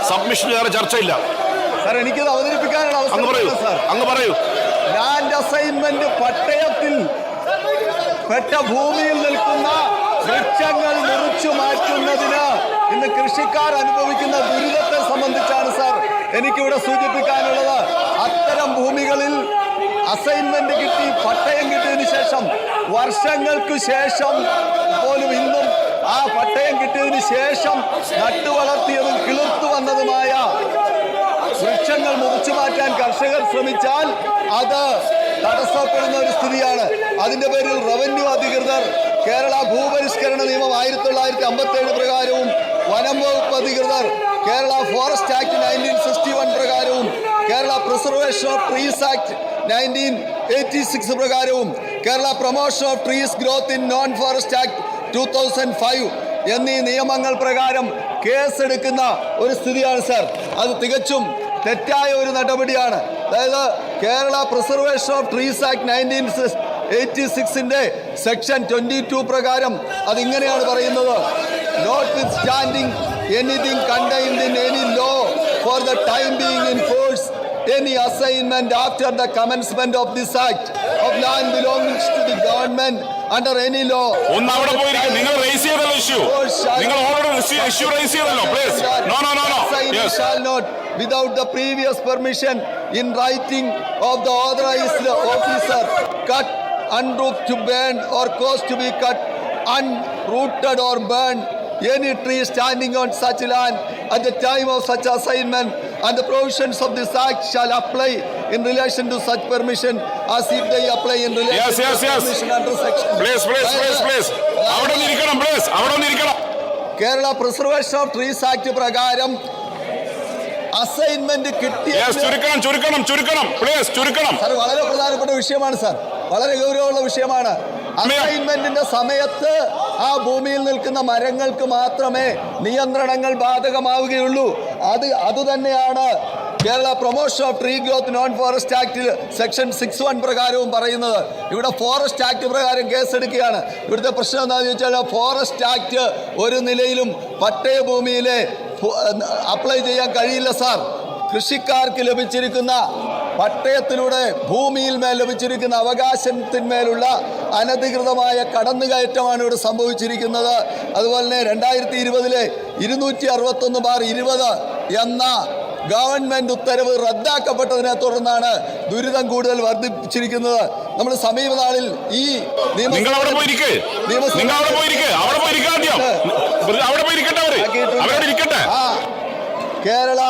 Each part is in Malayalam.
സബ്മിഷൻ വേറെ ചർച്ചയില്ല. സാർ എനിക്കത് അവതരിപ്പിക്കാനാണ് അങ്ങ് പറയൂ. ലാൻഡ് അസൈൻമെന്റ് പട്ടയത്തിൽ പെട്ട ഭൂമിയിൽ നിൽക്കുന്ന വൃക്ഷങ്ങൾ മുറിച്ചു മാറ്റുന്നതിന് ഇന്ന് കൃഷിക്കാർ അനുഭവിക്കുന്ന ദുരിതത്തെ സംബന്ധിച്ചാണ് സാർ എനിക്കിവിടെ സൂചിപ്പിക്കാനുള്ളത്. അത്തരം ഭൂമികളിൽ അസൈൻമെന്റ് കിട്ടി പട്ടയം കിട്ടിയതിന് ശേഷം വർഷങ്ങൾക്ക് ശേഷം പോലും ഇന്നും ആ പട്ടയം കിട്ടിയതിന് ശേഷം നട്ടുവളർത്തിയതും കിളിർത്തു വന്നതുമായ വൃക്ഷങ്ങൾ മുറിച്ചു മാറ്റാൻ കർഷകർ ശ്രമിച്ചാൽ അത് തടസ്സപ്പെടുന്ന ഒരു സ്ഥിതിയാണ്. അതിന്റെ പേരിൽ റവന്യൂ അധികൃതർ കേരള ഭൂപരിഷ്കരണ നിയമം 1957 പ്രകാരവും വനം വകുപ്പ് അധികൃതർ കേരള ഫോറസ്റ്റ് ആക്ട് 1961 പ്രകാരവും Kerala preservation of trees act 1986 പ്രകാരവും Kerala promotion of trees growth in non forest act 2005 എന്നീ നിയമങ്ങൾ പ്രകാരം കേസെടുക്കുന്ന ഒരു സ്ഥിതിയാണ് സാർ. അത് തികച്ചും തെറ്റായ ഒരു നടപടിയാണ്. അതായത് Kerala preservation of trees act 1986 section 22 പ്രകാരം അതിങ്ങനെയാണ് പറയുന്നത്: notwithstanding anything contained in any law for the time being in force any assignment after the commencement of this act of land belonging to the government under any law. ഒന്ന് അവിടെ പോയിരിക്കും. നിങ്ങൾ റേസ് ചെയ്തല്ലോ ഇഷ്യൂ. നിങ്ങൾ ഓൾറെഡി ഇഷ്യൂ റേസ് ചെയ്തല്ലോ. Please no yes shall not without the previous permission in writing of the authorized officer cut, unroot to burn or cause to be cut, unrooted or burned any tree standing on such land at the time of such assignment, and the provisions of this act shall apply in relation to such permission as if they apply in relation to permission under section. Please. അവിടെ നിൽക്കണം. പ്ലീസ് അവിടെ നിൽക്കണം. Kerala preservation of trees act പ്രകാരം അസൈൻമെന്റ് കിട്ടിയ ചുരുക്കണം. പ്ലീസ് ചുരുക്കണം. സാർ വളരെ പ്രധാനപ്പെട്ട വിഷയമാണ് സാർ, വളരെ ഗൗരവമുള്ള വിഷയമാണ്. അസൈൻമെന്റിന്റെ സമയത്ത് ആ ഭൂമിയിൽ നിൽക്കുന്ന മരങ്ങൾക്ക് മാത്രമേ നിയന്ത്രണങ്ങൾ ബാധകമാവുകയുള്ളൂ. അതുതന്നെയാണ് Kerala promotion of tree growth non forest ആക്ടിൽ സെക്ഷൻ 61 പ്രകാരവും പറയുന്നത്. ഇവിടെ ഫോറസ്റ്റ് ആക്ട് പ്രകാരം കേസെടുക്കുകയാണ്. ഇവിടുത്തെ പ്രശ്നം എന്താണെന്ന് ചോദിച്ചാൽ ഫോറസ്റ്റ് ആക്ട് ഒരു നിലയിലും പട്ടയഭൂമിയിലെ അപ്ലൈ ചെയ്യാൻ കഴിയില്ല സാർ. കൃഷിക്കാർക്ക് ലഭിച്ചിരിക്കുന്ന പട്ടയത്തിലൂടെ ഭൂമിയിൽ മേൽ ലഭിച്ചിരിക്കുന്ന അവകാശത്തിന്മേലുള്ള അനധികൃതമായ കടന്നുകയറ്റമാണ് ഇവിടെ സംഭവിച്ചിരിക്കുന്നത്. അതുപോലെ തന്നെ 2020 261/20 എന്ന ഗവൺമെന്റ് ഉത്തരവ് റദ്ദാക്കപ്പെട്ടതിനെ തുടർന്നാണ് ദുരിതം കൂടുതൽ വർദ്ധിച്ചിരിക്കുന്നത്. നമ്മൾ സമീപനാളിൽ ഈ കേരള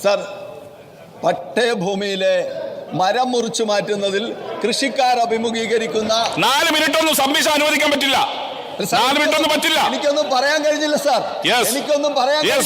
സർ, പട്ടയഭൂമിയിലെ മരം മുറിച്ചു മാറ്റുന്നതിൽ കൃഷിക്കാർ അഭിമുഖീകരിക്കുന്ന 4 മിനിറ്റ് ഒന്നും സംഭവിച്ചാൽ അനുവദിക്കാൻ പറ്റില്ല. 4 മിനിറ്റ് ഒന്നും പറ്റില്ല. എനിക്കൊന്നും പറയാൻ കഴിഞ്ഞില്ല സാർ. എനിക്കൊന്നും പറയാൻ കഴിഞ്ഞില്ല.